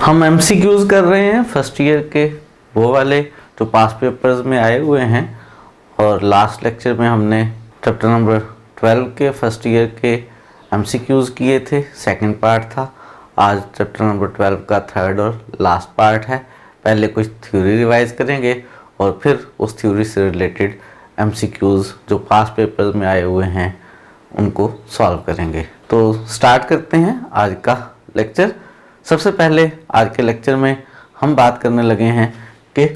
हम एमसीक्यूज कर रहे हैं फर्स्ट ईयर के, वो वाले जो पास पेपर्स में आए हुए हैं। और लास्ट लेक्चर में हमने चैप्टर नंबर 12 के फर्स्ट ईयर के एमसीक्यूज किए थे, सेकंड पार्ट था। आज चैप्टर नंबर 12 का थर्ड और लास्ट पार्ट है। पहले कुछ थ्योरी रिवाइज करेंगे और फिर उस थ्योरी से रिलेटेड एमसीक्यूज जो पास पेपर्स में आए हुए हैं उनको सॉल्व करेंगे। तो स्टार्ट करते हैं आज का लेक्चर। सबसे पहले आज के लेक्चर में हम बात करने लगे हैं कि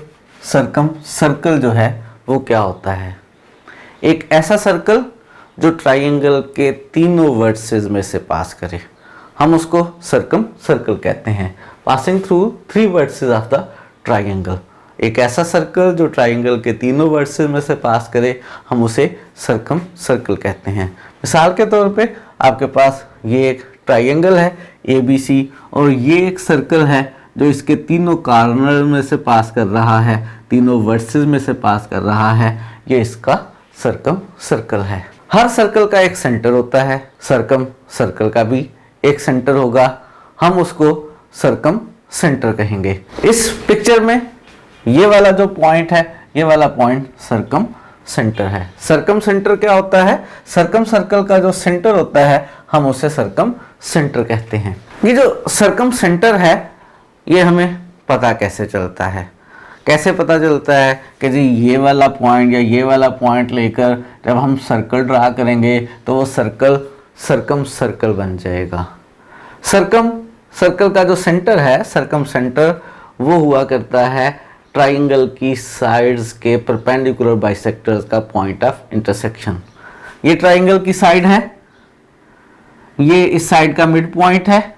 सर्कल जो है वो क्या होता है। एक ऐसा सर्कल जो ट्राइंगल के तीनों वर्सेस में से पास करे, हम उसको सर्कल कहते हैं। Passing through 3 versus of the triangle. एक ऐसा सर्कल जो ट्राइंगल के तीनों वर्सेस में से पास करे, हम उसे सर्कल कहते हैं। मिसाल के तौर पे आपके पास ये एक ट्राइंगल है ABC और ये एक सर्कल है जो इसके तीनों कॉर्नर में से पास कर रहा है, तीनों वर्सेस में से पास कर रहा है। ये इसका सर्कल है। हर सर्कल का एक सेंटर होता है, सर्कल का भी एक सेंटर होगा, हम उसको सर्कम सेंटर कहेंगे। इस पिक्चर में ये वाला जो पॉइंट है, ये वाला पॉइंट सर्कम सेंटर है। सर्कम सेंटर क्या होता है? सर्कल का जो सेंटर होता है हम उसे सर्कम सेंटर कहते हैं। ये जो सर्कम सेंटर है ये हमें पता कैसे चलता है? कैसे पता चलता है कि जी ये वाला पॉइंट या ये वाला पॉइंट लेकर जब हम सर्कल ड्रा करेंगे तो वो सर्कल बन जाएगा। सर्कल का जो सेंटर है, सर्कम सेंटर, वो हुआ करता है ट्राइंगल की साइड्स के परपेंडिकुलर बाइसेक्टर्स का पॉइंट ऑफ इंटरसेक्शन। ये ट्राइंगल की साइड है, ये इस साइड का मिड पॉइंट है,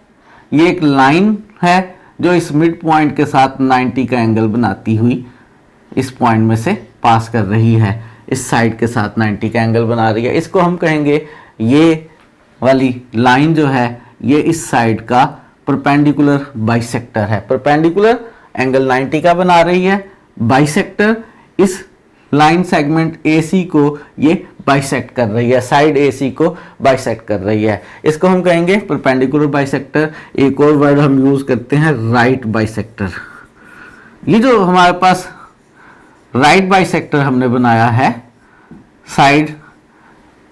ये एक लाइन है जो इस मिड पॉइंट के साथ 90 का एंगल बनाती हुई इस पॉइंट में से पास कर रही है, इस साइड के साथ 90 का एंगल बना रही है। इसको हम कहेंगे, ये वाली लाइन जो है ये इस साइड का परपेंडिकुलर बाइसेक्टर है। परपेंडिकुलर एंगल 90 का बना रही है, बाइसेक्टर इस लाइन सेगमेंट AC को ये बाइसेक्ट कर रही है, साइड AC को बाइसेक्ट कर रही है। इसको हम कहेंगे परपेंडिकुलर बाइसेक्टर। एक और वर्ड हम यूज करते हैं राइट बाइसेक्टर। ये जो हमारे पास राइट बाइसेक्टर हमने बनाया है साइड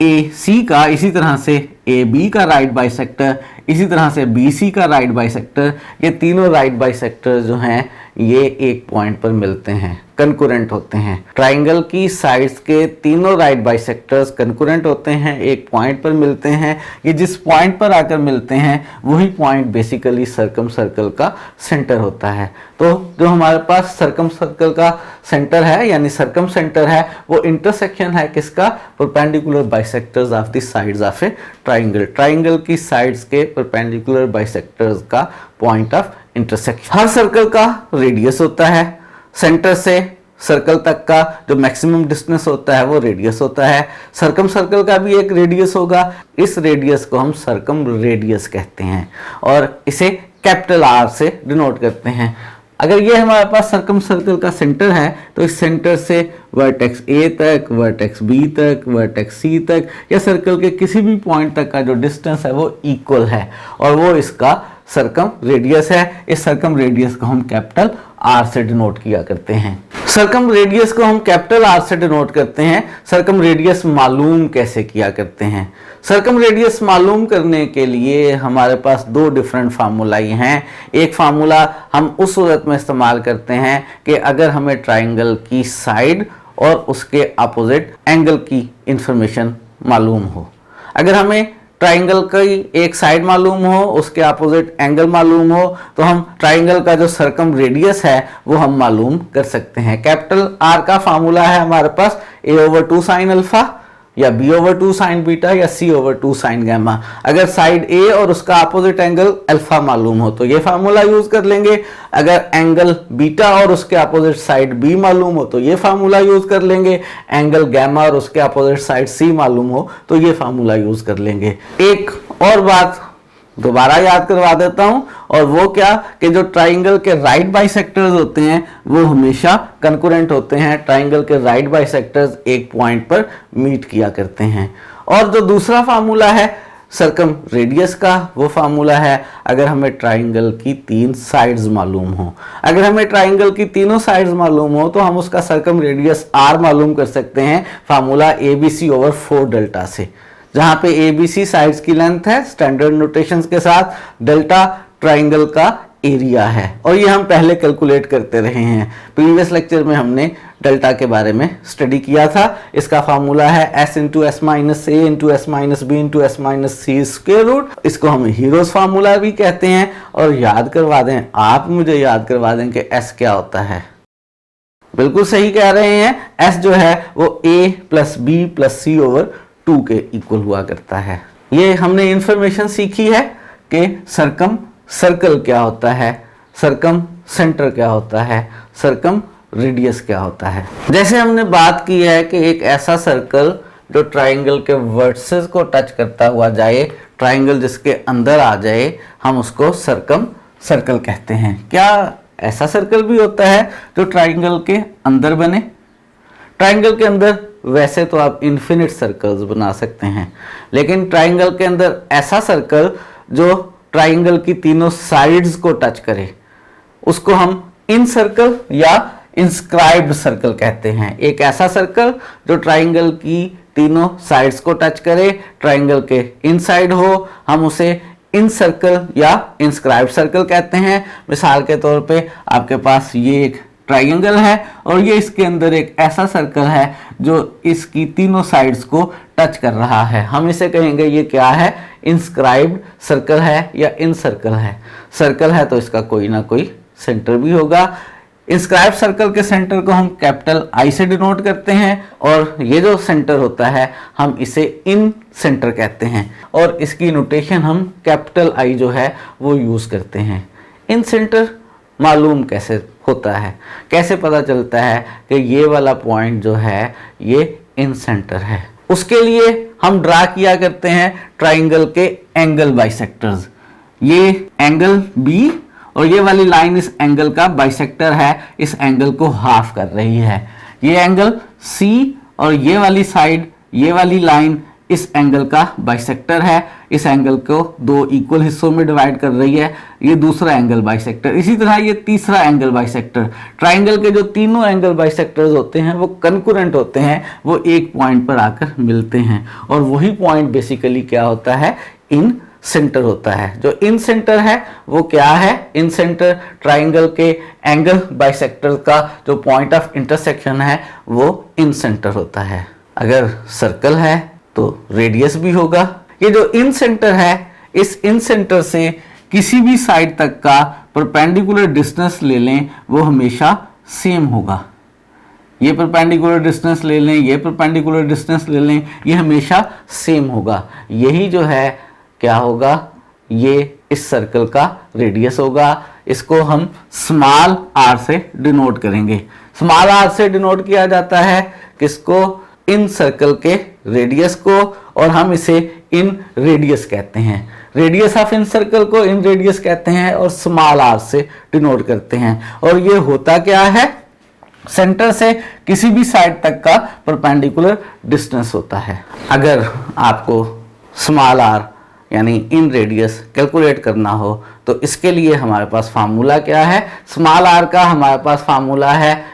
AC का, इसी तरह से AB का राइट बाइसेक्टर, इसी तरह से BC का राइट बाइसेक्टर, ये तीनों राइट बाइसेक्टर जो हैं ये एक पॉइंट पर मिलते हैं, कंकरेंट होते हैं। ट्राइंगल की साइड्स के तीनों राइट बाइसेक्टर्स कंकरेंट होते हैं, एक पॉइंट पर मिलते हैं। ये जिस पॉइंट पर आकर मिलते हैं वही पॉइंट बेसिकली सर्कल का सेंटर होता है। तो जो हमारे पास सर्कल का सेंटर है यानी सर्कम सेंटर है, वो इंटरसेक्शन है किसका? Perpendicular bisectors of the sides of A triangle की साइड्स के परपेंडिकुलर बाइसेक्टर्स का point of intersection. Her circle का रेडियस होता है, सेंटर से सर्कल तक का जो मैक्सिमम डिस्टेंस होता है वो रेडियस होता है। सर्कल का भी एक रेडियस होगा, इस रेडियस को हम सर्कम रेडियस कहते हैं और इसे कैपिटल R से डिनोट करते हैं। अगर ये हमारे पास सर्कल का सेंटर है तो इस सेंटर से वर्टेक्स A तक, वर्टेक्स B तक, वर्टेक्स C तक या सर्कल के किसी भी पॉइंट तक का जो डिस्टेंस है वो इक्वल है और वो इसका सर्कम रेडियस है। इस सर्कम रेडियस को हम कैपिटल R से डिनोट किया करते हैं। सर्कम रेडियस को हम कैपिटल R से डिनोट करते हैं। सर्कम रेडियस मालूम कैसे किया करते हैं? सर्कम रेडियस मालूम करने के लिए हमारे पास 2 डिफरेंट फार्मूलाई हैं। एक फार्मूला हम उस सूरत में इस्तेमाल करते हैं कि अगर हमें ट्राइंगल की साइड और उसके अपोजिट एंगल की इंफॉर्मेशन मालूम हो। अगर हमें ट्राइंगल की एक साइड मालूम हो, उसके अपोजिट एंगल मालूम हो, तो हम ट्राइंगल का जो सर्कम रेडियस है वो हम मालूम कर सकते हैं। कैपिटल R का फार्मूला है हमारे पास A/2 साइन अल्फा या B/2 साइन बीटा या C/2 साइन गैमा। अगर साइड A और उसका अपोजिट एंगल अल्फा मालूम हो तो ये फार्मूला यूज कर लेंगे। अगर एंगल बीटा और उसके अपोजिट साइड B मालूम हो तो ये फार्मूला यूज कर लेंगे। एंगल गैमा और उसके अपोजिट साइड C मालूम हो तो ये फार्मूला यूज कर लेंगे। एक और बात दोबारा याद करवा देता हूं, और वो क्या कि जो ट्राइंगल के राइट बाइसेक्टर्स होते हैं वो हमेशा कंकरेंट होते हैं। ट्राइंगल के राइट बाइसेक्टर्स एक पॉइंट पर मीट किया करते हैं। और जो दूसरा फार्मूला है सर्कम रेडियस का वो फार्मूला है अगर हमें ट्राइंगल की 3 साइड्स मालूम हो। अगर हमें ट्राइंगल की तीनों साइड्स मालूम हो तो हम उसका सर्कम रेडियस r मालूम कर सकते हैं फार्मूला ABC ओवर 4 डेल्टा से, जहां पे ABC साइड्स की लेंथ है स्टैंडर्ड नोटेशंस के साथ, डेल्टा ट्राइंगल का एरिया है, और ये हम पहले कैलकुलेट करते रहे हैं। प्रीवियस लेक्चर में हमने डेल्टा के बारे में स्टडी किया था। इसका फार्मूला है s into S minus A into S minus B into S minus C square root. इसको हम हीरोज फार्मूला भी कहते हैं। और याद करवा दें, आप मुझे याद करवा दें कि s क्या होता है। बिल्कुल सही कह रहे हैं, s जो है वो a plus B plus C over 2 के इक्वल हुआ करता है। ये हमने इंफॉर्मेशन सीखी है कि सर्कम सर्कल क्या होता है, सर्कम सेंटर क्या होता है, सर्कम रेडियस क्या होता है। जैसे हमने बात की है कि एक ऐसा सर्कल जो ट्राइंगल के वर्टिसेस को टच करता हुआ जाए, ट्राइंगल जिसके अंदर आ जाए, हम उसको सर्कम सर्कल कहते हैं। क्या ऐसा सर्कल भी होता है जो ट्राइंगल के अंदर बने? ट्राइंगल के अंदर वैसे तो आप इन्फिनिट सर्कल्स बना सकते हैं, लेकिन ट्राइंगल के अंदर ऐसा सर्कल जो ट्राइंगल की तीनों साइड्स को टच करे, उसको हम इन सर्कल या इंस्क्राइब्ड सर्कल कहते हैं। एक ऐसा सर्कल जो ट्राइंगल की तीनों साइड्स को टच करे, ट्राइंगल के इनसाइड हो, हम उसे इन सर्कल या इंस्क्राइब्ड सर्कल कहते हैं। मिसाल के तौर पे आपके पास ये एक ट्राइंगल है और ये इसके अंदर एक ऐसा सर्कल है जो इसकी तीनों साइड्स को टच कर रहा है। हम इसे कहेंगे ये क्या है, इंस्क्राइब्ड सर्कल है या इन सर्कल है। सर्कल है तो इसका कोई ना कोई सेंटर भी होगा। इंस्क्राइब सर्कल के सेंटर को हम कैपिटल I से डिनोट करते हैं और ये जो सेंटर होता है हम इसे इन सेंटर कहते हैं और इसकी नोटेशन हम कैपिटल I जो है वो यूज़ करते हैं। इन सेंटर मालूम कैसे होता है, कैसे पता चलता है कि ये वाला पॉइंट जो है ये इन सेंटर है? उसके लिए हम ड्रा किया करते हैं ट्राइंगल के एंगल बाइसेक्टर्स। ये एंगल B और ये वाली लाइन इस एंगल का बाइसेक्टर है, इस एंगल को हाफ कर रही है। ये एंगल C और ये वाली साइड, ये वाली लाइन इस एंगल का बाइसेक्टर है, इस एंगल को 2 इक्वल हिस्सों में डिवाइड कर रही है। ये दूसरा एंगल बाइसेक्टर, इसी तरह ये तीसरा एंगल बाइसेक्टर। ट्राइंगल के जो तीनों एंगल बाइसेक्टर्स होते हैं वो कंकरेंट होते हैं, वो एक पॉइंट पर आकर मिलते हैं और वही पॉइंट बेसिकली क्या होता है, इन सेंटर होता है। जो इन सेंटर है वो क्या है, इन सेंटर ट्राइंगल के एंगल बाइसेक्टर का जो पॉइंट ऑफ इंटरसेक्शन है वो इन सेंटर होता है। अगर सर्कल है तो रेडियस भी होगा। ये जो इन सेंटर है, इस इन सेंटर से किसी भी साइड तक का परपेंडिकुलर डिस्टेंस ले लें वो हमेशा सेम होगा। ये परपेंडिकुलर डिस्टेंस ले लें, ये परपेंडिकुलर डिस्टेंस ले लें, ये हमेशा सेम होगा। यही जो है क्या होगा, ये इस सर्कल का रेडियस होगा। इसको हम स्मॉल r से डिनोट करेंगे। स्मॉल r से डिनोट किया जाता है किसको, इन सर्कल के रेडियस को, और हम इसे इन रेडियस कहते हैं। रेडियस ऑफ इन सर्कल को इन रेडियस कहते हैं और स्मॉल r से डिनोट करते हैं। और ये होता क्या है, सेंटर से किसी भी साइड तक का परपेंडिकुलर डिस्टेंस होता है। अगर आपको स्मॉल r यानी इन रेडियस कैलकुलेट करना हो तो इसके लिए हमारे पास फार्मूला क्या है, स्मॉल r का हमारे पास फार्मूला है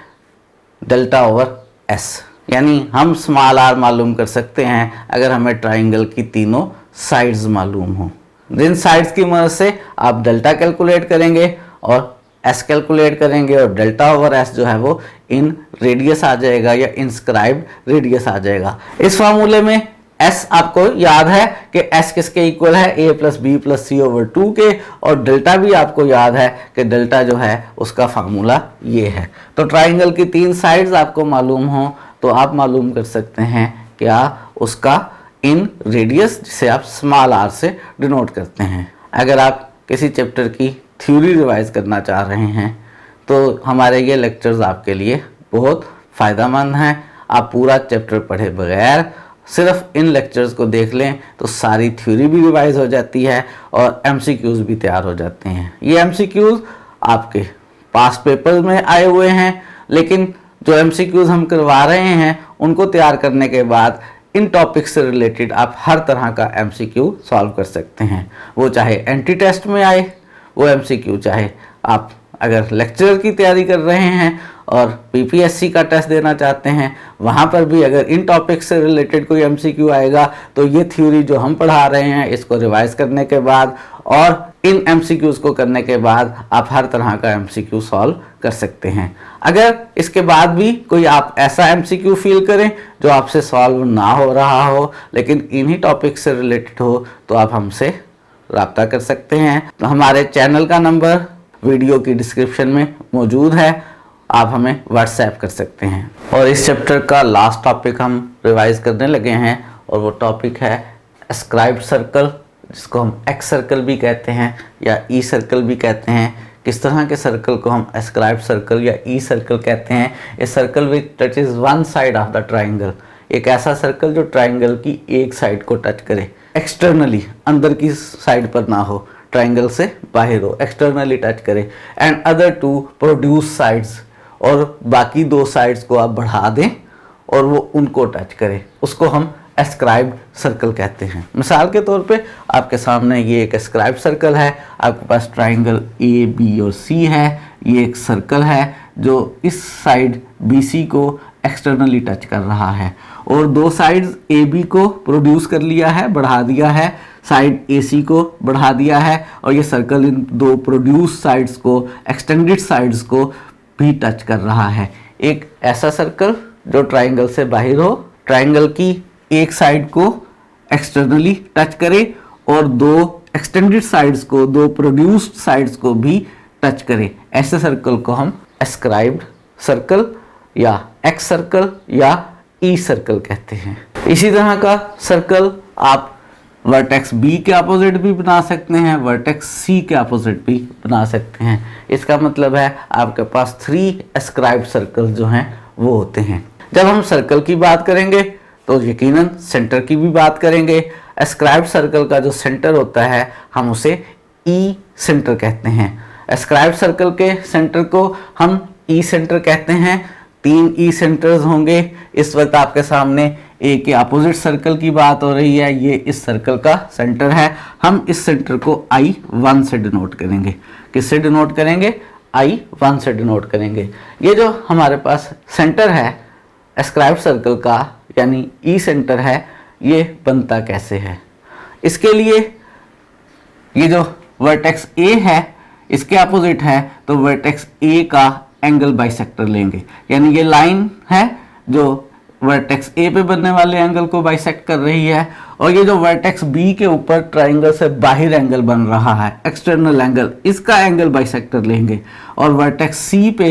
डेल्टा ओवर s। यानी हम स्मॉल r मालूम कर सकते हैं अगर हमें ट्राइंगल की तीनों साइड्स मालूम हो। जिन साइड्स की मदद से आप डेल्टा कैलकुलेट करेंगे और s कैलकुलेट करेंगे और डेल्टा ओवर s जो है वो इन रेडियस आ जाएगा या इंस्क्राइब्ड रेडियस आ जाएगा। इस फार्मूले में s आपको याद है कि s किसके इक्वल है, a plus B plus C over 2 के, और डेल्टा भी आपको याद है कि डेल्टा जो है उसका फार्मूला ये है। तो ट्राइंगल की 3 साइड्स आपको मालूम हो तो आप मालूम कर सकते हैं क्या, उसका इन रेडियस जिसे आप स्मॉल r से डिनोट करते हैं। अगर आप किसी चैप्टर की थ्योरी रिवाइज करना चाह रहे हैं तो हमारे ये लेक्चर्स आपके लिए बहुत फ़ायदेमंद हैं। आप पूरा चैप्टर पढ़े बगैर सिर्फ इन लेक्चर्स को देख लें तो सारी थ्योरी भी रिवाइज हो जाती है और MCQs भी तैयार हो जाते हैं। ये MCQs आपके पास्ट पेपर्स में आए हुए हैं, लेकिन जो MCQs हम करवा रहे हैं उनको तैयार करने के बाद इन टॉपिक से रिलेटेड आप हर तरह का एमसीक्यू सॉल्व कर सकते हैं। वो चाहे एंटी टेस्ट में आए वो एमसीक्यू, चाहे आप अगर लेक्चरर की तैयारी कर रहे हैं और पीपीएससी का टेस्ट देना चाहते हैं, वहाँ पर भी अगर इन टॉपिक से रिलेटेड कोई एमसीक्यू आएगा तो ये थ्योरी जो हम पढ़ा रहे हैं इसको रिवाइज करने के बाद और इन एमसीक्यूज को करने के बाद आप हर तरह का एमसीक्यू सॉल्व कर सकते हैं। अगर इसके बाद भी कोई आप ऐसा एमसीक्यू फील करें जो आपसे सॉल्व ना हो रहा हो लेकिन इन्हीं टॉपिक से रिलेटेड हो तो आप हमसे रब्ता कर सकते हैं। तो हमारे चैनल का नंबर वीडियो की डिस्क्रिप्शन में मौजूद है, आप हमें व्हाट्सएप कर सकते हैं। और इस चैप्टर का लास्ट टॉपिक हम रिवाइज करने लगे हैं और वो टॉपिक है एस्क्राइब्ड सर्कल, जिसको हम एक्स सर्कल भी कहते हैं या ई सर्कल भी कहते हैं। किस तरह के सर्कल को हम एस्क्राइब्ड सर्कल या ई सर्कल कहते हैं? A circle which touches one side of the triangle, एक ऐसा सर्कल जो ट्राइंगल की एक साइड को टच करे, एक्सटर्नली अंदर की साइड पर ना हो, ट्राइंगल से बाहर हो, एक्सटर्नली टच करे। And other two produce sides, और बाकी दो साइड्स को आप बढ़ा दें और वो उनको टच करे, उसको हम एस्क्राइब्ड सर्कल कहते हैं। मिसाल के तौर पे आपके सामने ये एक एस्क्राइब्ड सर्कल है, आपके पास ट्राइंगल ए बी और सी है, ये एक सर्कल है जो इस साइड बी सी को एक्सटर्नली टच कर रहा है और दो साइड्स ए बी को प्रोड्यूस कर लिया है, बढ़ा दिया है, साइड ए सी को बढ़ा दिया है और ये सर्कल इन दो प्रोड्यूस साइड्स को, एक्सटेंडेड साइड्स को भी टच कर रहा है। एक ऐसा सर्कल जो ट्राइंगल से बाहर हो, ट्राइंगल की एक साइड को एक्सटर्नली टच करे और दो एक्सटेंडेड साइड्स को, दो प्रोड्यूस्ड साइड्स को भी टच करे, ऐसे सर्कल को हम एस्क्राइब्ड सर्कल या एक्स सर्कल या ई सर्कल कहते हैं। इसी तरह का सर्कल आप वर्टेक्स बी के अपोजिट भी बना सकते हैं, वर्टेक्स सी के अपोजिट भी बना सकते हैं। इसका मतलब है आपके पास 3 एस्क्राइब्ड सर्कल जो हैं वो होते हैं। जब हम सर्कल की बात करेंगे तो यकीनन सेंटर की भी बात करेंगे। एस्क्राइब्ड सर्कल का जो सेंटर होता है हम उसे ई सेंटर कहते हैं। एस्क्राइब्ड सर्कल के सेंटर को हम ई सेंटर कहते हैं। 3 ई सेंटर्स होंगे। इस वक्त आपके सामने ए के अपोजिट सर्कल की बात हो रही है, ये इस सर्कल का सेंटर है। हम इस सेंटर को I1 से डिनोट करेंगे। किससे डिनोट करेंगे? I1 से डिनोट करेंगे। ये जो हमारे पास सेंटर है एस्क्राइब्ड सर्कल का यानी ई सेंटर है, ये बनता कैसे है? इसके लिए ये जो वर्टेक्स ए है इसके अपोजिट है तो वर्टेक्स ए का एंगल बाइसेक्टर लेंगे, यानी ये लाइन है जो वर्टेक्स ए पे बनने वाले एंगल को बाइसेक्ट कर रही है और ये जो वर्टेक्स बी के ऊपर ट्राइंगल से बाहर एंगल बन रहा है एक्सटर्नल एंगल, इसका एंगल बाइसेक्टर लेंगे और वर्टेक्स सी पे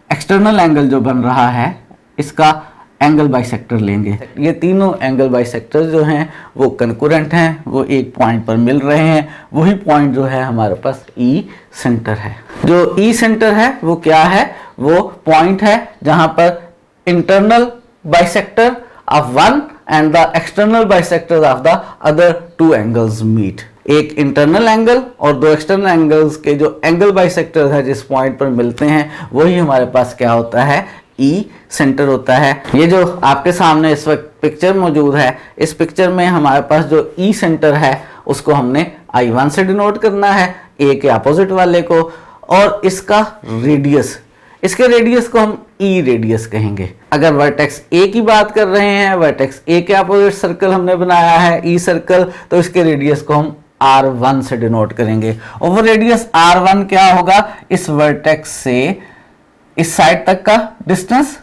एक्सटर्नल एंगल जो बन रहा है इसका एंगल बाइसेक्टर लेंगे। ये तीनों एंगल बाइसेक्टर जो हैं वो कंकरेंट हैं, वो एक पॉइंट पर मिल रहे हैं। वही पॉइंट जो है हमारे पास ई सेंटर है। जो ई सेंटर है वो क्या है? वो पॉइंट है जहां पर internal bisector of one and the external bisector of the other 2 angles meet. एक इंटरनल एंगल और 2 एक्सटर्नल एंगल्स के जो एंगल बाइसेक्टर है जिस पॉइंट पर मिलते हैं वही हमारे पास क्या होता है? ई सेंटर होता है। ये जो आपके सामने इस वक्त पिक्चर मौजूद है, इस पिक्चर में हमारे पास जो ई सेंटर है उसको हमने I1 से डिनोट करना है, ए के अपोजिट वाले को, और इसका रेडियस, इसके रेडियस को हम ई रेडियस कहेंगे। अगर वर्टेक्स ए की बात कर रहे हैं, वर्टेक्स ए के अपोजिट सर्कल हमने बनाया है ई सर्कल, तो इसके रेडियस को हम R1 से डिनोट करेंगे और वो रेडियस R1 क्या होगा? इस वर्टेक्स से इस साइड तक का डिस्टेंस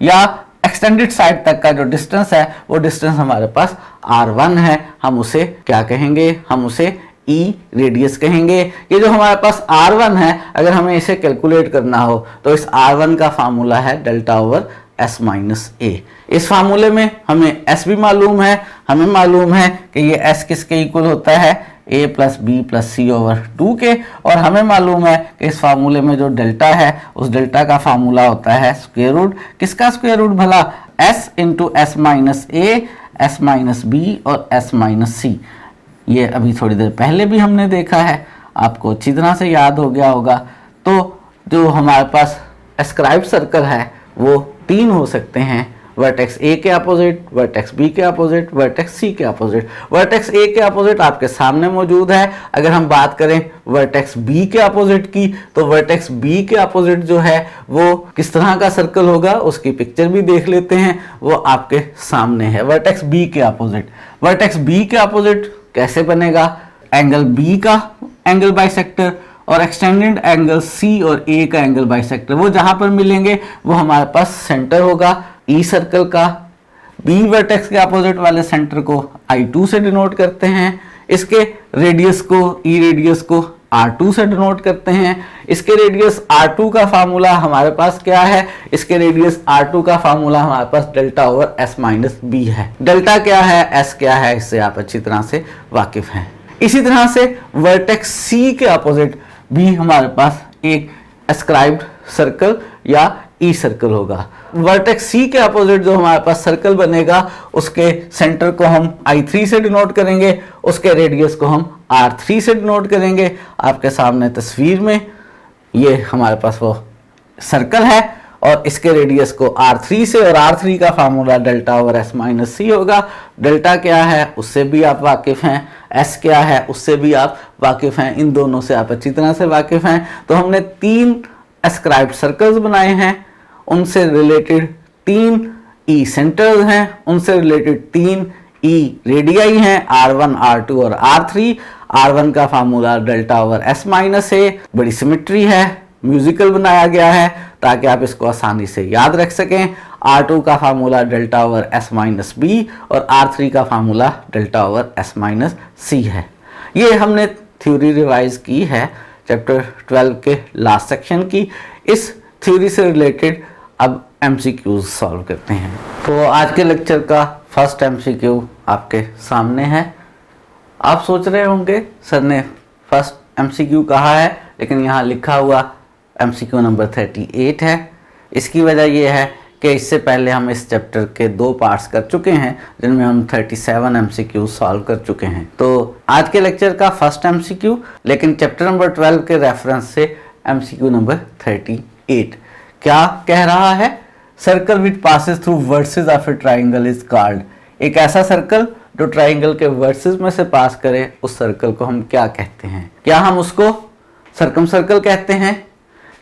या एक्सटेंडेड साइड तक का जो डिस्टेंस है वो डिस्टेंस हमारे पास R1 है। हम उसे क्या कहेंगे? हम उसे ई रेडियस कहेंगे। ये जो हमारे पास R1 है, अगर हमें इसे कैलकुलेट करना हो तो इस R1 का फार्मूला है डेल्टा ओवर S माइनस ए। इस फार्मूले में हमें S भी मालूम है, हमें मालूम है कि ये S किसके इक्वल होता है? a plus B plus C over 2 के, और हमें मालूम है कि इस फार्मूले में जो डेल्टा है उस डेल्टा का फार्मूला होता है स्क्वायर रूट। किसका स्क्वायर रूट भला? s इंटू एस माइनस ए, एस माइनस बी और s माइनस सी। ये अभी थोड़ी देर पहले भी हमने देखा है, आपको अच्छी तरह से याद हो गया होगा। तो जो हमारे पास एस्क्राइब्ड सर्कल है वो 3 हो सकते हैं, वर्टेक्स ए के अपोजिट, वर्टेक्स बी के अपोजिट, वर्टेक्स सी के अपोजिट। वर्टेक्स ए के अपोजिट आपके सामने मौजूद है। अगर हम बात करें वर्टेक्स बी के अपोजिट की, तो वर्टेक्स बी के अपोजिट जो है वो किस तरह का सर्कल होगा उसकी पिक्चर भी देख लेते हैं, वो आपके सामने है। वर्टेक्स बी के अपोजिट, वर्टेक्स बी के अपोजिट कैसे बनेगा? एंगल बी का एंगल बाइसेक्टर और एक्सटेंडेड एंगल सी और ए का एंगल बाइसेक्टर, वो जहां पर मिलेंगे वो हमारे पास सेंटर होगा ई सर्कल का। बी वर्टेक्स के अपोजिट वाले सेंटर को I2 से डिनोट करते हैं, इसके रेडियस को ई रेडियस को R2 से डिनोट करते हैं। इसके रेडियस R2 का फार्मूला हमारे पास क्या है? इसके रेडियस R2 का फार्मूला हमारे पास delta over S minus B है। डेल्टा क्या है, S क्या है, इससे आप अच्छी तरह से वाकिफ हैं। इसी तरह से वर्टेक्स सी के अपोजिट भी हमारे पास एक एस्क्राइब्ड सर्कल या ई सर्कल होगा। वर्टेक्स सी के अपोजिट जो हमारे पास सर्कल बनेगा उसके सेंटर को हम I3 से डिनोट करेंगे, उसके रेडियस को हम R3 से डिनोट करेंगे। आपके सामने तस्वीर में ये हमारे पास वो सर्कल है और इसके रेडियस को R3 से, और R3 का formula delta over S minus C होगा। डेल्टा क्या है उससे भी आप वाकिफ हैं, S क्या है उससे भी आप वाकिफ हैं, इन दोनों से आप अच्छी तरह से वाकिफ हैं। तो हमने 3 एस्क्राइब्ड सर्कल्स बनाए हैं, उनसे रिलेटेड 3 ई सेंटर्स हैं, उनसे रिलेटेड 3 ई रेडियाई हैं, R1, R2 और R3। R1 का formula delta over S minus A, बड़ी सिमेट्री है, म्यूजिकल बनाया गया है ताकि आप इसको आसानी से याद रख सकें। R2 का formula delta over S minus B और R3 का formula delta over S minus C है। ये हमने थ्योरी रिवाइज की है चैप्टर 12 के लास्ट सेक्शन की। इस थ्योरी से रिलेटेड अब MCQs सॉल्व करते हैं। तो आज के लेक्चर का फर्स्ट MCQ आपके सामने है। आप सोच रहे होंगे सर ने फर्स्ट MCQ कहा है लेकिन यहाँ लिखा हुआ MCQ नंबर 38 है। इसकी वजह यह है कि इससे पहले हम इस चैप्टर के 2 पार्ट्स कर चुके हैं जिनमें हम 37 MCQ सॉल्व कर चुके हैं। तो आज के लेक्चर का फर्स्ट MCQ लेकिन चैप्टर नंबर 12 के रेफरेंस से MCQ नंबर 38 क्या कह रहा है? Circle which passes through versus of A triangle is called. एक ऐसा सर्कल जो ट्राइंगल के वर्सेस में से पास करे उस सर्कल को हम क्या कहते हैं? क्या हम उसको सर्कम सर्कल कहते हैं?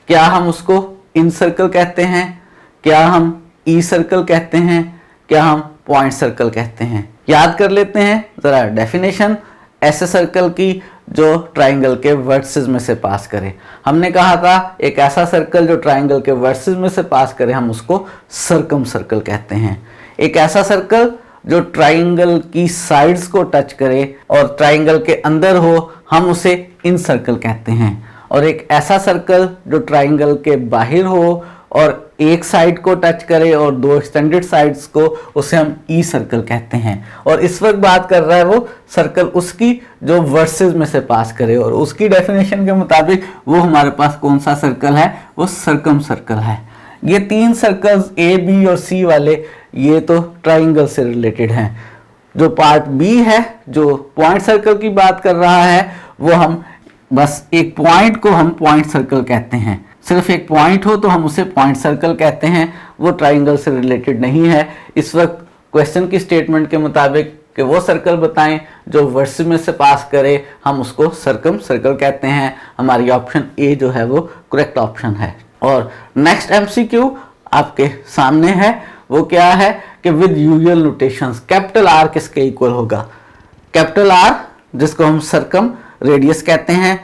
क्या हम उसको इन सर्कल कहते हैं? क्या हम ई सर्कल कहते हैं? क्या हम पॉइंट सर्कल कहते हैं? याद कर लेते हैं जरा डेफिनेशन ऐसे सर्कल की जो ट्राइंगल के वर्सेस में से पास करे। हमने कहा था एक ऐसा सर्कल जो ट्राइंगल के वर्सेस में से पास करे हम उसको सर्कम सर्कल कहते हैं। एक ऐसा सर्कल जो ट्राइंगल की साइड्स को टच करे और ट्राइंगल के अंदर हो हम उसे इन सर्कल कहते हैं। और एक ऐसा सर्कल जो ट्राइंगल के बाहर हो और एक साइड को टच करे और 2 एक्सटेंडेड साइड्स को, उसे हम ई सर्कल कहते हैं। और इस वक्त बात कर रहा है वो सर्कल उसकी जो वर्सेस में से पास करे, और उसकी डेफिनेशन के मुताबिक वो हमारे पास कौन सा सर्कल है? वो सर्कम सर्कल है। ये 3 सर्कल्स ए, बी और सी वाले ये तो ट्राइंगल से रिलेटेड हैं। जो पार्ट बी है जो पॉइंट सर्कल की बात कर रहा है वो हम बस एक पॉइंट को हम पॉइंट सर्कल कहते हैं। सिर्फ एक पॉइंट हो तो हम उसे पॉइंट सर्कल कहते हैं, वो ट्राइंगल से रिलेटेड नहीं है। इस वक्त क्वेश्चन की स्टेटमेंट के मुताबिक कि वो सर्कल बताएं जो वर्सेस में से पास करे हम उसको सर्कम सर्कल कहते हैं। हमारी ऑप्शन ए जो है वो करेक्ट ऑप्शन है। और नेक्स्ट MCQ आपके सामने है, वो क्या है कि with usual notations capital R किसके इक्वल होगा? कैपिटल R जिसको हम सर्कम रेडियस कहते हैं।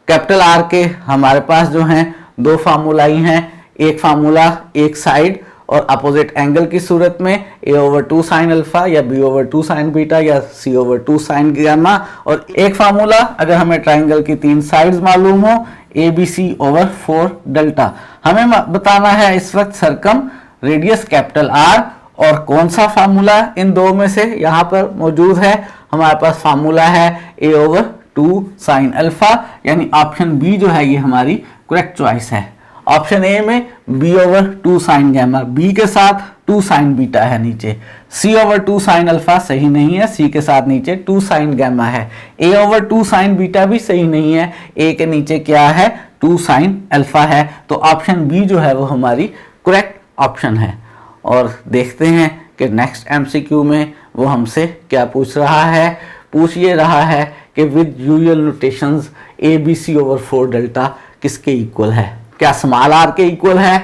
कैपिटल R के हमारे पास जो हैं 2 फार्मूला ही हैं। एक फार्मूला एक साइड और अपोजिट एंगल की सूरत में A/2 sin अल्फा या B/2 sin बीटा या C/2 sin गामा, और एक फार्मूला अगर हमें ट्राइंगल की 3 साइड्स मालूम हो ABC/4 डेल्टा। हमें बताना है इस वक्त सर्कम रेडियस कैपिटल R, और कौन सा फार्मूला इन 2 में से यहाँ पर मौजूद है? हमारे पास फार्मूला है A/2 sin अल्फा, यानी ऑप्शन बी जो है ये हमारी करेक्ट चॉइस है। ऑप्शन ए में B/2 sin गामा, बी के साथ 2 sin बीटा है नीचे, C/2 sin अल्फा सही नहीं है, सी के साथ नीचे 2 sin गामा है, A/2 sin बीटा भी सही नहीं है, ए के नीचे क्या है 2 sin अल्फा है। तो ऑप्शन बी जो है वो हमारी करेक्ट ऑप्शन है। और देखते हैं कि नेक्स्ट एमसीक्यू में वो हमसे क्या पूछ रहा है। पूछ ये रहा है कि with usual notations ABC over 4 delta किसके इक्वल है। क्या स्मॉल r के इक्वल है,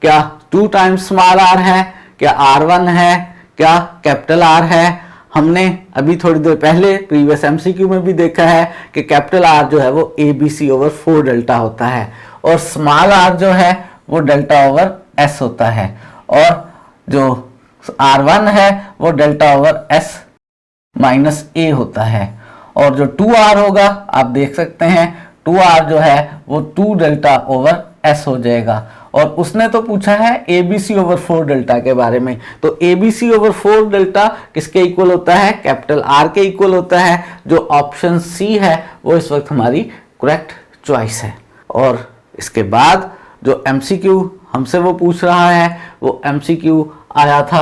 क्या 2 टाइम्स स्मॉल r है, क्या R1 है, क्या कैपिटल R है। हमने अभी थोड़ी देर पहले प्रीवियस एमसीक्यू में भी देखा है कि कैपिटल R जो है वो ABC ओवर 4 डेल्टा होता है और स्मॉल r जो है वो डेल्टा ओवर S होता है और जो R1 है वो delta over S minus A होता है और जो 2R होगा आप देख सकते हैं 2R जो है वो 2 डेल्टा ओवर S हो जाएगा। और उसने तो पूछा है ABC ओवर 4 डेल्टा के बारे में, तो ABC ओवर 4 डेल्टा किसके इक्वल होता है, कैपिटल R के इक्वल होता है। जो ऑप्शन C है वो इस वक्त हमारी करेक्ट चॉइस है। और इसके बाद जो MCQ हमसे वो पूछ रहा है वो MCQ आया था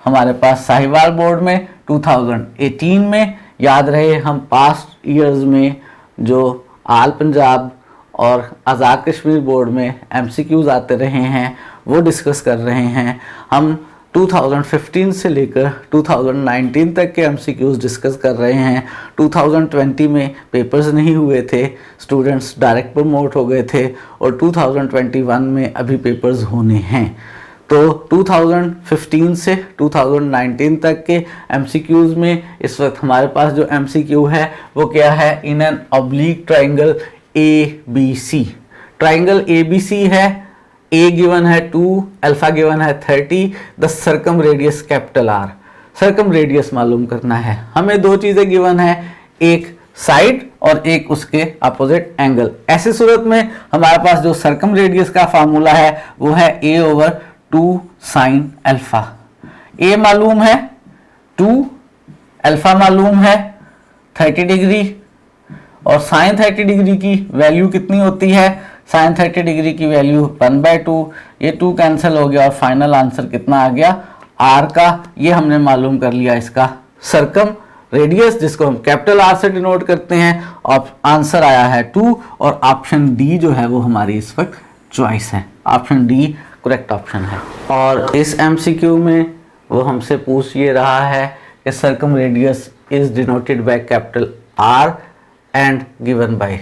हमारे पास साहिवाल बोर्ड में 2018 में। याद रहे हम पास्ट ईयर्स में जो आल पंजाब और आज़ाद कश्मीर बोर्ड में MCQs आते रहे हैं वो डिस्कस कर रहे हैं। हम 2015 से लेकर 2019 तक के MCQs डिस्कस कर रहे हैं। 2020 में पेपर्स नहीं हुए थे, स्टूडेंट्स डायरेक्ट प्रमोट हो गए थे और 2021 में अभी पेपर्स होने हैं। तो 2015 से 2019 तक के MCQs में इस वक्त हमारे पास जो MCQ है वो क्या है, in an oblique triangle ABC। Triangle ABC है, A गिवन है 2, अल्फा गिवन है 30, the circum radius capital R। Circum radius मालूम करना है। हमें दो चीज़ें गिवन है, एक साइड और एक उसके अपोजिट एंगल। ऐसी सूरत में हमारे पास जो सर्कम रेडियस का फार्मूला है वो है A over 2 sine alpha. A मालूम है 2, अल्फा मालूम है 30 डिग्री और साइन 30 डिग्री की वैल्यू कितनी होती है, साइन 30 डिग्री की वैल्यू 1/2। ये 2 कैंसिल हो गया और फाइनल आंसर कितना आ गया, R का। ये हमने मालूम कर लिया इसका सर्कम रेडियस जिसको हम कैपिटल R से डिनोट करते हैं। और आंसर आया है 2 और ऑप्शन डी जो है वो हमारी इस वक्त चॉइस है। ऑप्शन डी करेक्ट ऑप्शन है। और इस MCQ में वो हमसे पूछ ये रहा है कि circum radius is denoted by capital R and given by.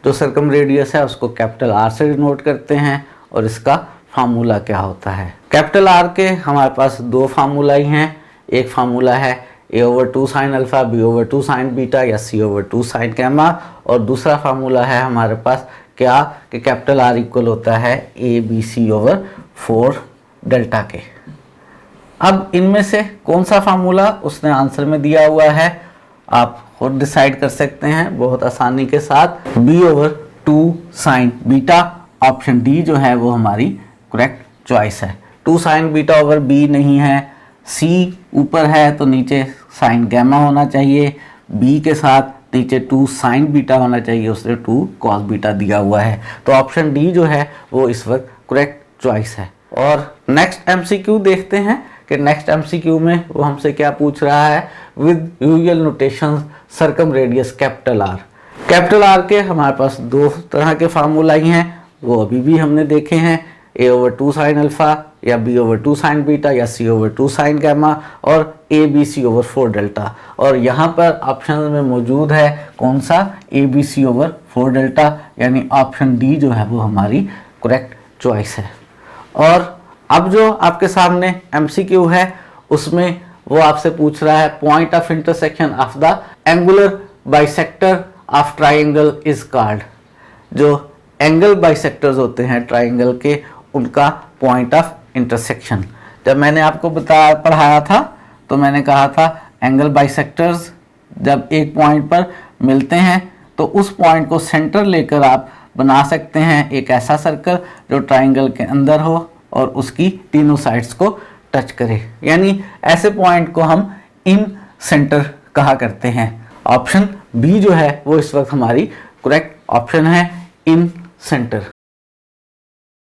जो सर्कम रेडियस है उसको कैपिटल R से डिनोट करते हैं और इसका फार्मूला क्या होता है। कैपिटल R के हमारे पास दो फार्मूला ही हैं। एक फार्मूला है A over 2 sine alpha, B over 2 sign beta या C ओवर 2 साइन गैमा। और दूसरा फार्मूला है हमारे पास क्या कि कैपिटल R इक्वल होता है ABC ओवर 4 डेल्टा के। अब इनमें से कौन सा फार्मूला उसने आंसर में दिया हुआ है आप खुद डिसाइड कर सकते हैं बहुत आसानी के साथ। B over 2 sign beta, option D जो है वो हमारी करेक्ट चॉइस है। 2 साइन बीटा ओवर B नहीं है, C ऊपर है तो नीचे साइन गैमा होना चाहिए, B के साथ नीचे 2 साइन बीटा होना चाहिए, उसने 2 कॉस बीटा दिया हुआ है। तो ऑप्शन डी जो है वो इस वक्त करेक्ट चॉइस है। और नेक्स्ट MCQ देखते हैं कि नेक्स्ट MCQ में वो हमसे क्या पूछ रहा है। With usual notation circum radius capital R। Capital R के हमारे पास दो तरह के फार्मूला ही हैं, वो अभी भी हमने देखे हैं। A ओवर 2 साइन अल्फा या B ओवर 2 साइन बीटा या C ओवर 2 साइन गैमा और ABC ओवर 4 डेल्टा। और यहाँ पर ऑप्शन में मौजूद है कौन सा, ABC ओवर 4 डेल्टा, यानी ऑप्शन डी जो है वो हमारी करेक्ट चॉइस है। और अब जो आपके सामने MCQ है उसमें वो आपसे पूछ रहा है point of intersection of the angular bisector of triangle is called. जो एंगल बाइसेक्टर्स होते हैं ट्राइंगल के उनका पॉइंट ऑफ इंटरसेक्शन। जब मैंने आपको पढ़ाया था तो मैंने कहा था एंगल बाइसेक्टर्स जब एक पॉइंट पर मिलते हैं तो उस पॉइंट को सेंटर लेकर आप बना सकते हैं एक ऐसा सर्कल जो ट्राइंगल के अंदर हो और उसकी तीनों साइड्स को टच करे, यानी ऐसे पॉइंट को हम इन सेंटर कहा करते हैं। ऑप्शन बी जो है वो इस वक्त हमारी करेक्ट ऑप्शन है, इन सेंटर।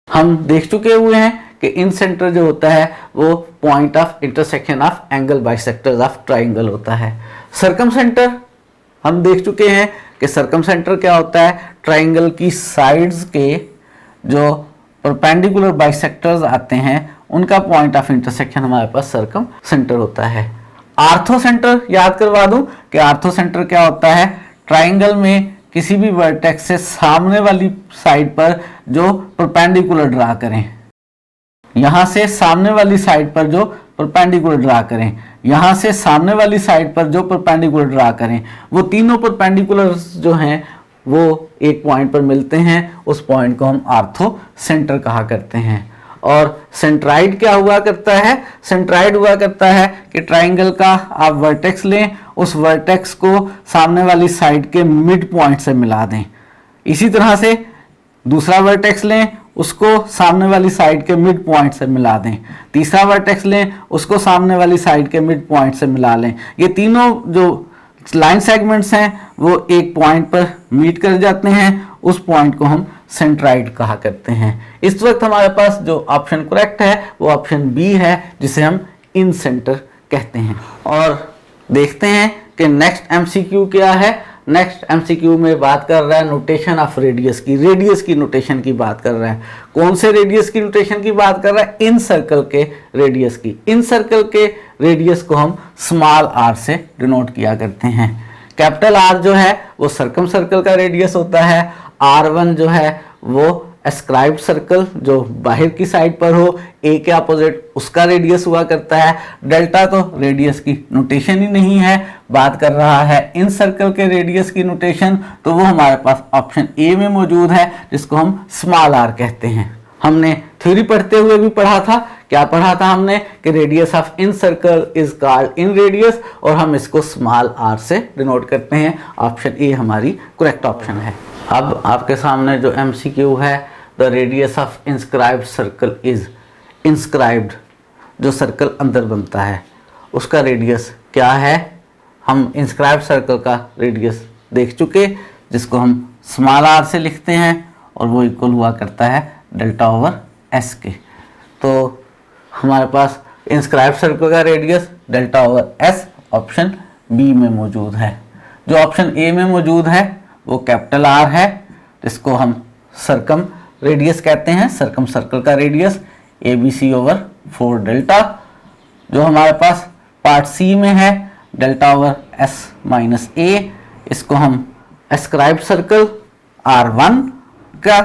हम देख चुके हुए हैं कि इन सेंटर जो होता है वो point of intersection of angle bisectors of triangle होता है। सर्कम सेंटर हम देख चुके हैं कि सर्कम सेंटर क्या होता है, ट्राइंगल की साइड्स के जो परपेंडिकुलर बाइसेक्टर्स आते हैं उनका पॉइंट ऑफ इंटरसेक्शन हमारे पास सर्कम सेंटर होता है। आर्थो सेंटर याद करवा दूं कि आर्थो सेंटर क्या होता है, ट्राइंगल में किसी भी वर्टेक्स से सामने वाली साइड पर जो परपेंडिकुलर ड्रा करें, यहां से सामने वाली साइड पर जो परपेंडिकुलर ड्रा करें, यहां से सामने वाली साइड पर जो परपेंडिकुलर ड्रा करें, वो तीनों परपेंडिकुलर जो हैं वो एक पॉइंट पर मिलते हैं, उस पॉइंट को हम आर्थो सेंटर कहा करते हैं। और सेंट्राइड क्या हुआ करता है, सेंट्राइड हुआ करता है कि ट्राइंगल का आप वर्टेक्स लें, उस वर्टेक्स को सामने वाली साइड के मिड पॉइंट से मिला दें। इसी तरह से दूसरा वर्टेक्स लें, उसको सामने वाली साइड के मिड पॉइंट से मिला दें। तीसरा वर्टेक्स लें, उसको सामने वाली साइड के मिड पॉइंट से मिला लें। ये तीनों जो लाइन सेगमेंट्स हैं वो एक पॉइंट पर मीट कर जाते हैं, उस पॉइंट को हम सेंट्राइड कहा करते हैं। इस वक्त हमारे पास जो ऑप्शन करेक्ट है वो ऑप्शन बी है, जिसे हम इन सेंटर कहते हैं। और देखते हैं कि नेक्स्ट एमसीक्यू क्या है। नेक्स्ट एमसीक्यू में बात कर रहा है नोटेशन ऑफ रेडियस की, रेडियस की नोटेशन की बात कर रहा है। कौन से रेडियस की नोटेशन की बात कर रहा है, इन सर्कल के रेडियस की। इन सर्कल के रेडियस को हम स्मॉल आर से डिनोट किया करते हैं। कैपिटल आर जो है वो सर्कम सर्कल का रेडियस होता है, R1 जो है वो एस्क्राइब्ड सर्कल जो बाहर की साइड पर हो, ए के अपोजिट, उसका रेडियस हुआ करता है। डेल्टा तो रेडियस की नोटेशन ही नहीं है, बात कर रहा है इन सर्कल के रेडियस की नोटेशन, तो वो हमारे पास ऑप्शन ए में मौजूद है, जिसको हम स्मॉल आर कहते हैं। हमने थ्योरी पढ़ते हुए भी पढ़ा था, क्या पढ़ा था हमने कि radius of in circle is called in radius, और हम इसको स्मॉल आर से डिनोट करते हैं। ऑप्शन ए हमारी करेक्ट ऑप्शन है। अब आपके सामने जो एमसीक्यू है, the radius of inscribed circle is, inscribed जो सर्कल अंदर बनता है उसका रेडियस क्या है। हम इंस्क्राइब्ड सर्कल का रेडियस देख चुके, जिसको हम स्मॉल आर से लिखते हैं, और वो इक्वल हुआ करता है डेल्टा ओवर एस के। तो हमारे पास इंस्क्राइब्ड सर्कल का radius delta over S option B में मौजूद है। जो ऑप्शन ए में मौजूद है वो कैपिटल आर है, जिसको हम सर्कम रेडियस कहते हैं, सर्कम सर्कल का radius A B C over 4 delta. जो हमारे पास पार्ट सी में है delta over S minus A, इसको हम एस्क्राइब्ड सर्कल R1 का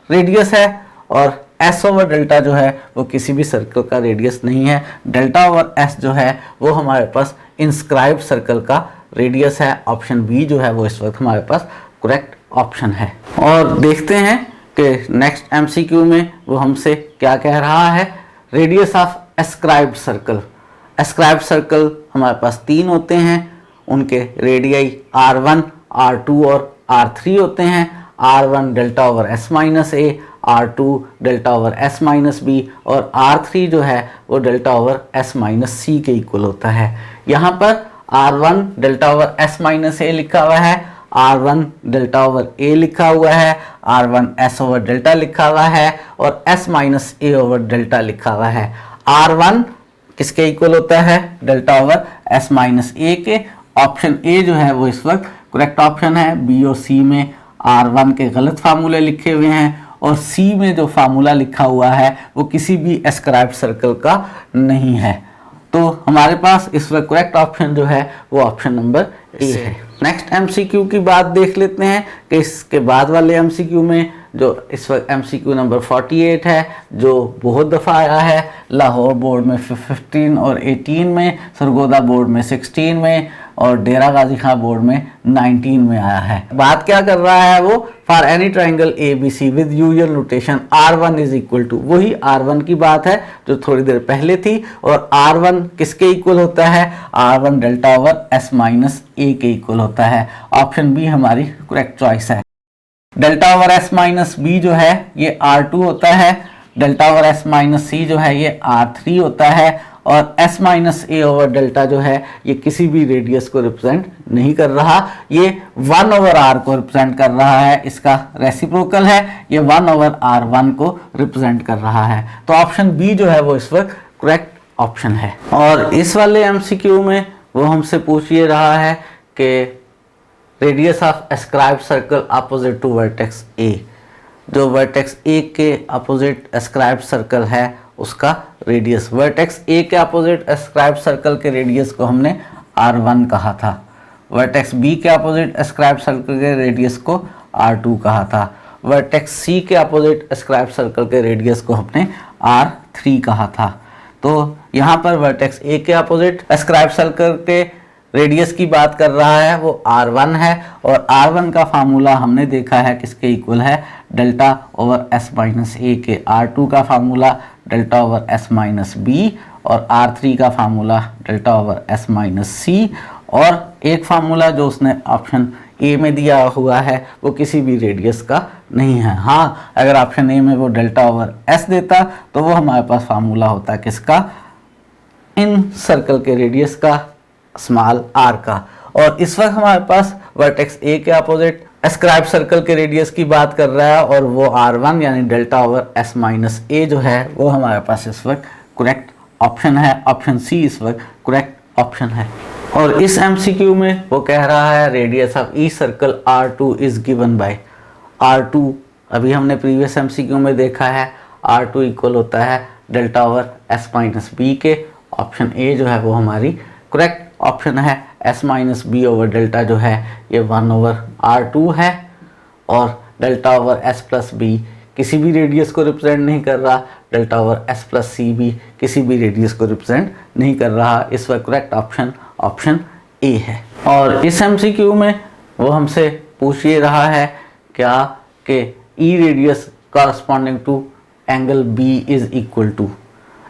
रेडियस है, और एस ओवर डेल्टा जो है वो किसी भी सर्कल का रेडियस नहीं है। डेल्टा ओवर एस जो है वो हमारे पास इंस्क्राइब्ड सर्कल का रेडियस है। ऑप्शन बी जो है वो इस वक्त हमारे पास करेक्ट ऑप्शन है। और देखते हैं कि नेक्स्ट एमसीक्यू में वो हमसे क्या कह रहा है। Radius of escribed circle, ascribed circle हमारे पास 3 होते हैं, उनके रेडियाई R1, R2 और R3 होते हैं। R1 delta over S minus A, R2 delta over S minus B, और R3 जो है वो delta over S minus C के इक्वल होता है। यहाँ पर R1 delta over S minus A लिखा हुआ है, R1 डेल्टा ओवर ए लिखा हुआ है, R1 एस ओवर डेल्टा लिखा हुआ है, और S minus A over delta लिखा हुआ है। R1 किसके इक्वल होता है, delta over S minus A के। ऑप्शन ए जो है वो इस वक्त करेक्ट ऑप्शन है। बी और सी में R1 के गलत फार्मूले लिखे हुए हैं, और सी में जो फार्मूला लिखा हुआ है वो किसी भी एस्क्राइब्ड सर्कल का नहीं है। तो हमारे पास इस वक्त करेक्ट ऑप्शन जो है वो ऑप्शन नंबर ए है। नेक्स्ट एमसीक्यू की बात देख लेते हैं कि इसके बाद वाले एमसीक्यू में जो इस वक्त एमसीक्यू नंबर 48 है, जो बहुत दफ़ा आया है, लाहौर बोर्ड में 15 और 18 में, सरगोदा बोर्ड में 16 में, और डेरा गाजी खां बोर्ड में 19 में आया है। बात क्या कर रहा है वो, for any triangle A B C with usual notation R1 is equal to, वही R1 की बात है जो थोड़ी देर पहले थी। और R1 किसके इक्वल होता है, R1 delta over S minus A के इक्वल होता है। ऑप्शन बी हमारी करेक्ट चॉइस है। Delta over S minus B जो है ये R2 होता है, delta over S minus C जो है ये R3 होता है, और S minus A over delta जो है ये किसी भी रेडियस को रिप्रेजेंट नहीं कर रहा, ये 1 ओवर आर को रिप्रेजेंट कर रहा है। इसका रेसिप्रोकल है, ये 1 ओवर R1 को रिप्रेजेंट कर रहा है। तो ऑप्शन बी जो है वो इस वक्त करेक्ट ऑप्शन है। और इस वाले एमसीक्यू में वो हमसे पूछ ये रहा है कि radius of escribed circle opposite to vertex A, जो वर्टेक्स ए के अपोजिट एस्क्राइब्ड सर्कल है उसका रेडियस। वर्टेक्स ए के अपोजिट एस्क्राइब सर्कल के रेडियस को हमने R1 कहा था। वर्टेक्स बी के अपोजिट एस्क्राइब सर्कल के रेडियस को R2 कहा था। वर्टेक्स सी के अपोजिट एस्क्राइब सर्कल के रेडियस को हमने R3 कहा था। तो यहाँ पर वर्टेक्स ए के अपोजिट एस्क्राइब सर्कल के रेडियस की बात कर रहा है, वो R1 है, और R1 का फार्मूला हमने देखा है किसके इक्वल है, delta over S minus A के। R2 का formula delta over S minus B, और R3 का formula delta over S minus C, और एक फार्मूला जो उसने ऑप्शन ए में दिया हुआ है वो किसी भी रेडियस का नहीं है। हाँ, अगर ऑप्शन ए में वो डेल्टा ओवर एस देता तो वो हमारे पास फार्मूला होता किसका, इन सर्कल के रेडियस का, स्मॉल आर का। और इस वक्त हमारे पास वर्टेक्स ए के अपोजिट एस्क्राइब सर्कल के रेडियस की बात कर रहा है, और वो R1 यानी delta over S minus A जो है वो हमारे पास इस वक्त करेक्ट ऑप्शन है। ऑप्शन सी इस वक्त करेक्ट ऑप्शन है। और इस MCQ में वो कह रहा है radius of E circle R2 is given by R2। अभी हमने प्रीवियस MCQ में देखा है R2 इक्वल होता है delta over S minus B के। ऑप्शन ए जो है वो हमारी करेक्ट ऑप्शन है। S minus B over delta जो है ये 1 ओवर R2 है, और delta over S plus B किसी भी रेडियस को रिप्रेजेंट नहीं कर रहा, delta over S plus C भी किसी भी रेडियस को रिप्रेजेंट नहीं कर रहा। इस वक्त करेक्ट ऑप्शन ऑप्शन ए है। और इस MCQ में वो हमसे पूछ ये रहा है क्या कि e radius corresponding to angle B is equal to,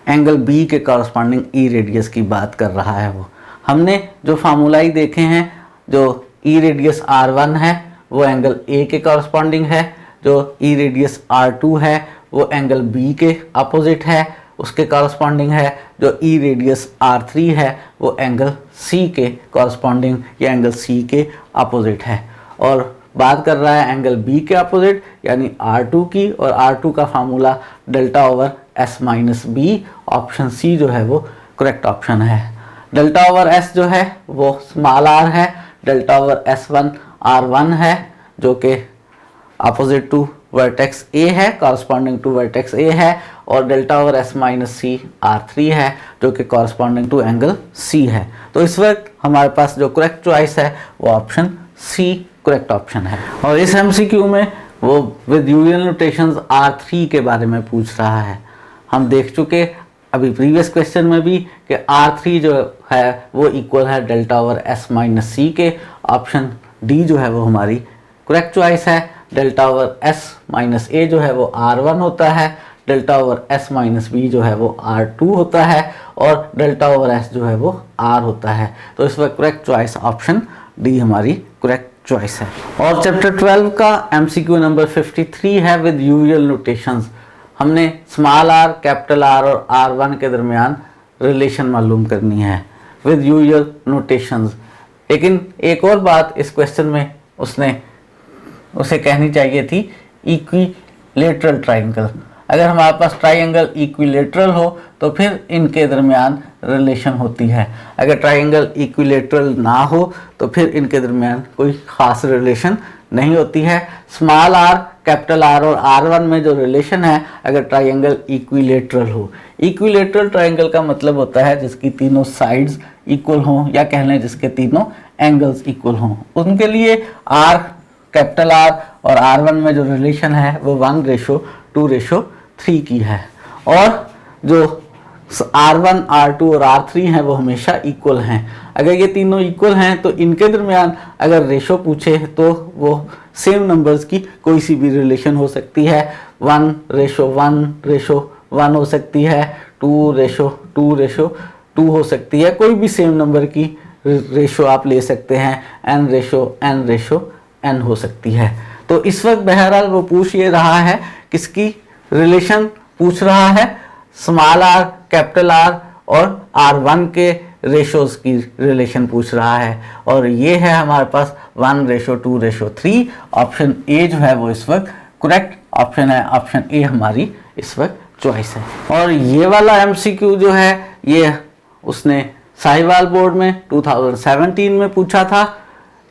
angle B के कॉरस्पॉन्डिंग ई रेडियस की बात कर रहा है वो। हमने जो फार्मूलाई देखे हैं, जो ई रेडियस R1 है वो एंगल ए के कॉरस्पॉन्डिंग है, जो ई रेडियस R2 है वो एंगल बी के अपोजिट है, उसके कॉरस्पॉन्डिंग है। जो ई रेडियस R3 है वो एंगल सी के कॉरस्पॉन्डिंग या एंगल सी के अपोजिट है। और बात कर रहा है एंगल बी के अपोजिट यानी R2 की, और R2 का formula delta over S minus B. Option C जो है वो करेक्ट ऑप्शन है। डेल्टा ओवर S जो है वो स्मॉल r है, डेल्टा ओवर S1 R1 है जो कि अपोजिट टू वर्टेक्स ए है, कॉरस्पॉन्डिंग टू वर्टेक्स ए है, और डेल्टा ओवर S माइनस सी R3 है जो कि कॉरस्पॉन्डिंग टू एंगल C है। तो इस वक्त हमारे पास जो करेक्ट चॉइस है वो ऑप्शन सी करेक्ट ऑप्शन है। और इस MCQ में वो विद यूजुअल नोटेशंस R3 के बारे में पूछ रहा है। हम देख चुके अभी प्रीवियस क्वेश्चन में भी कि R3 जो है वो इक्वल है delta over S minus C के। ऑप्शन डी जो है वो हमारी करेक्ट चॉइस है। Delta over S minus A जो है वो R1 होता है, delta over S minus B जो है वो R2 होता है, और डेल्टा ओवर S जो है वो R होता है। तो इस वक्त करेक्ट चॉइस ऑप्शन डी हमारी करेक्ट चॉइस है। और चैप्टर 12 का MCQ नंबर 53 है विद यूजुअल नोटेशंस। हमने स्मॉल r, कैपिटल R और R1 के दरमियान रिलेशन मालूम करनी है विद यूजुअल नोटेशंस। लेकिन एक और बात इस क्वेश्चन में उसे कहनी चाहिए थी, इक्विलेटरल ट्राइंगल। अगर हमारे पास ट्राइंगल इक्विलेटरल हो तो फिर इनके दरमियान रिलेशन होती है। अगर ट्राइंगल इक्विलेटरल ना हो तो फिर इनके दरमियान कोई ख़ास रिलेशन नहीं होती है। स्मॉल r, कैपिटल R और R1 में जो रिलेशन है अगर ट्राइंगल इक्विलेटरल हो। इक्विलेटरल ट्राइंगल का मतलब होता है जिसकी तीनों साइड्स इक्वल हों, या कह लें जिसके तीनों एंगल्स इक्वल हों। उनके लिए R, कैपिटल R और R1 में जो रिलेशन है वो 1:2:3 की है। और जो R1, R2 और R3 हैं वो हमेशा इक्वल हैं। अगर ये तीनों इक्वल हैं तो इनके दरमियान अगर रेशो पूछे तो वो सेम नंबर्स की कोई सी भी रिलेशन हो सकती है। 1:1:1 हो सकती है, 2:2:2 हो सकती है। कोई भी सेम नंबर की रेशो आप ले सकते हैं। n:n हो सकती है। तो इस वक्त बहरहाल वो पूछ ये रहा है किसकी रिलेशन पूछ रहा है, स्मॉल r, कैपिटल R और R1 के रेशोज़ की रिलेशन पूछ रहा है। और ये है हमारे पास 1:2:3। ऑप्शन ए जो है वो इस वक्त करेक्ट ऑप्शन है। ऑप्शन ए हमारी इस वक्त चॉइस है। और ये वाला MCQ जो है ये उसने साहिवाल बोर्ड में 2017 में पूछा था।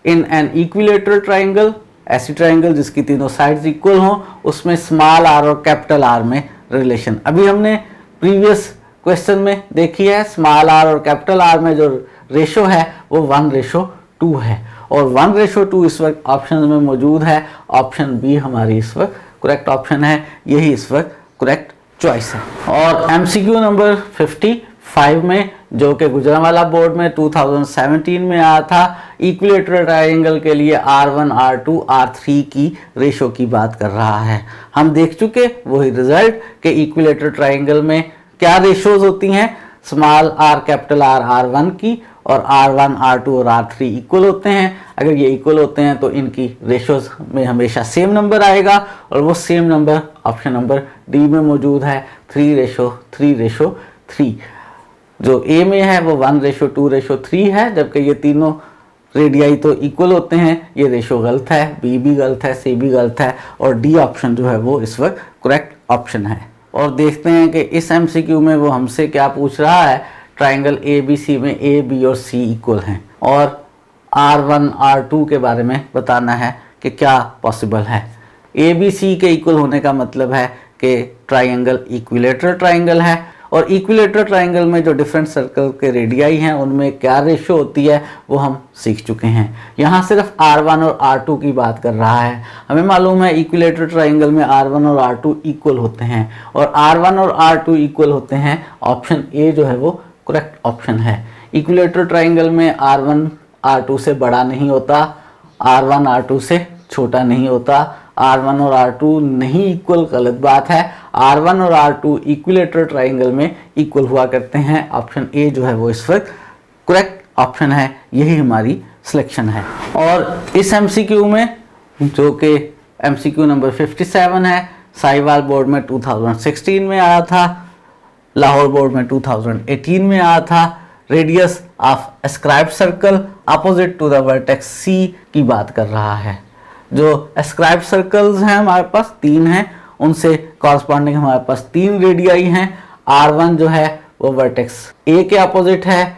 इन एन इक्विलेटरल ट्राइंगल, ऐसी ट्राइंगल जिसकी तीनों साइड्स इक्वल हों, उसमें स्मॉल r और कैपिटल R में रिलेशन। अभी हमने प्रीवियस क्वेश्चन में देखिए स्मॉल आर और कैपिटल आर में जो रेशो है वो 1:2 है और 1:2 इस वक्त ऑप्शन में मौजूद है। ऑप्शन बी हमारी इस वक्त करेक्ट ऑप्शन है, यही इस वक्त करेक्ट चॉइस है। और एमसीक्यू नंबर 55 में जो कि गुजरांवाला बोर्ड में 2017 में आया था, इक्विलेटरल ट्रायंगल के लिए R1 R2 R3 की रेशो की बात कर रहा है। हम देख चुके वही रिजल्ट कि इक्विलेटरल ट्रायंगल में क्या रेशोज होती हैं, small are capital R R1 की और R1 R2 और R3 इक्वल होते हैं। अगर ये इक्वल होते हैं तो इनकी रेशोज में हमेशा सेम नंबर आएगा और वो same number option number D में मौजूद है, 3:3:3। जो ए में है वो 1:2:3 है, जबकि ये तीनों रेडियाई तो इक्वल होते हैं। ये रेशो गलत है, बी भी गलत है, सी भी गलत है और डी ऑप्शन जो है वो इस वक्त करेक्ट ऑप्शन है। और देखते हैं कि इस एमसीक्यू में वो हमसे क्या पूछ रहा है। ट्राइंगल ए बी सी में ए बी और सी इक्वल हैं और R1 R2 के बारे में बताना है कि क्या पॉसिबल है। ए बी सी के इक्वल होने का मतलब है कि ट्राइंगल इक्विलेटरल ट्राइंगल है और इक्विलेटरल ट्राइंगल में जो डिफरेंट सर्कल के रेडियाई हैं उनमें क्या रेशो होती है वो हम सीख चुके हैं। यहाँ सिर्फ R1 और R2 की बात कर रहा है। हमें मालूम है इक्विलेटरल ट्राइंगल में R1 और R2 इक्वल होते हैं और R1 और R2 इक्वल होते हैं। ऑप्शन ए जो है वो करेक्ट ऑप्शन है। इक्विलेटरल ट्राइंगल में R1 R2 से बड़ा नहीं होता, R1 R2 से छोटा नहीं होता, R1 और R2 नहीं इक्वल, गलत बात है। R1 और R2 इक्विलेटरल ट्राइंगल में इक्वल हुआ करते हैं। ऑप्शन ए जो है वो इस वक्त करेक्ट ऑप्शन है, यही हमारी सिलेक्शन है। और इस एमसीक्यू में जो कि एमसीक्यू नंबर 57 है, साहिवाल बोर्ड में 2016 में आया था, लाहौर बोर्ड में 2018 में आया था। Radius of escribed circle opposite to the vertex C की बात कर रहा है। जो एस्क्राइब्ड सर्कल्स हैं हमारे पास 3 हैं, उनसे कॉरस्पॉन्डिंग हमारे पास 3 रेडियाई हैं। R1 जो है वो वर्टेक्स ए के अपोजिट है,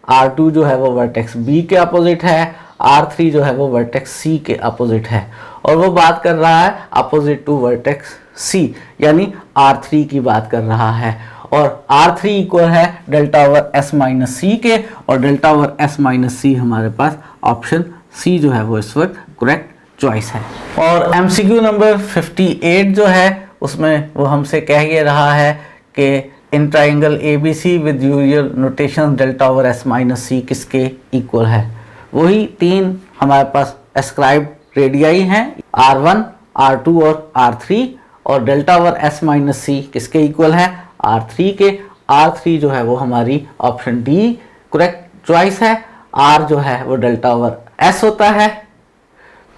R2 जो है वो वर्टेक्स बी के अपोजिट है, R3 जो है वो वर्टेक्स सी के अपोजिट है। और वो बात कर रहा है अपोजिट टू वर्टेक्स सी, यानी R3 की बात कर रहा है। और R3 इक्वल है delta over S minus C के और डेल्टा ओवर S माइनस सी हमारे पास ऑप्शन सी जो है वो इस वक्त करेक्ट चॉइस है। और एमसीक्यू नंबर 58 जो है उसमें वो हमसे कह ये रहा है कि in triangle ABC with usual notation delta over S minus C किसके इक्वल है। वही 3 हमारे पास एस्क्राइब रेडियाई हैं, R1 R2 और R3, और delta over S minus C किसके इक्वल है, R3 के। R3 जो है वो हमारी ऑप्शन डी करेक्ट चॉइस है। R जो है वो डेल्टा ओवर S होता है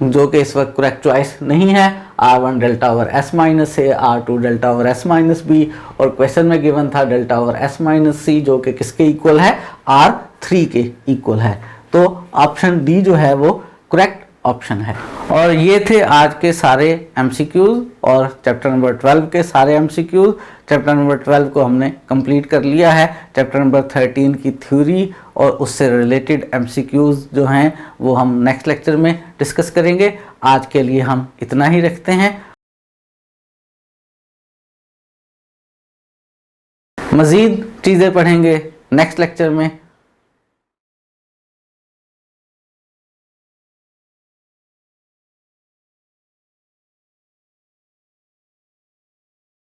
जो कि इस वक्त करेक्ट चॉइस नहीं है। R1 delta over S minus A, R2 delta over S minus B और क्वेश्चन में गिवन था delta over S minus C जो कि किसके इक्वल है, R3 के इक्वल है। तो ऑप्शन डी जो है वो करेक्ट ऑप्शन है। और ये थे आज के सारे एमसीक्यूज और चैप्टर नंबर 12 के सारे एमसीक्यूज। चैप्टर नंबर 12 को हमने कंप्लीट कर लिया है। चैप्टर नंबर 13 की थ्योरी और उससे रिलेटेड एमसीक्यूज जो हैं वो हम नेक्स्ट लेक्चर में डिस्कस करेंगे। आज के लिए हम इतना ही रखते हैं। मज़ीद चीज़ें पढ़ेंगे नेक्स्ट लेक्चर में।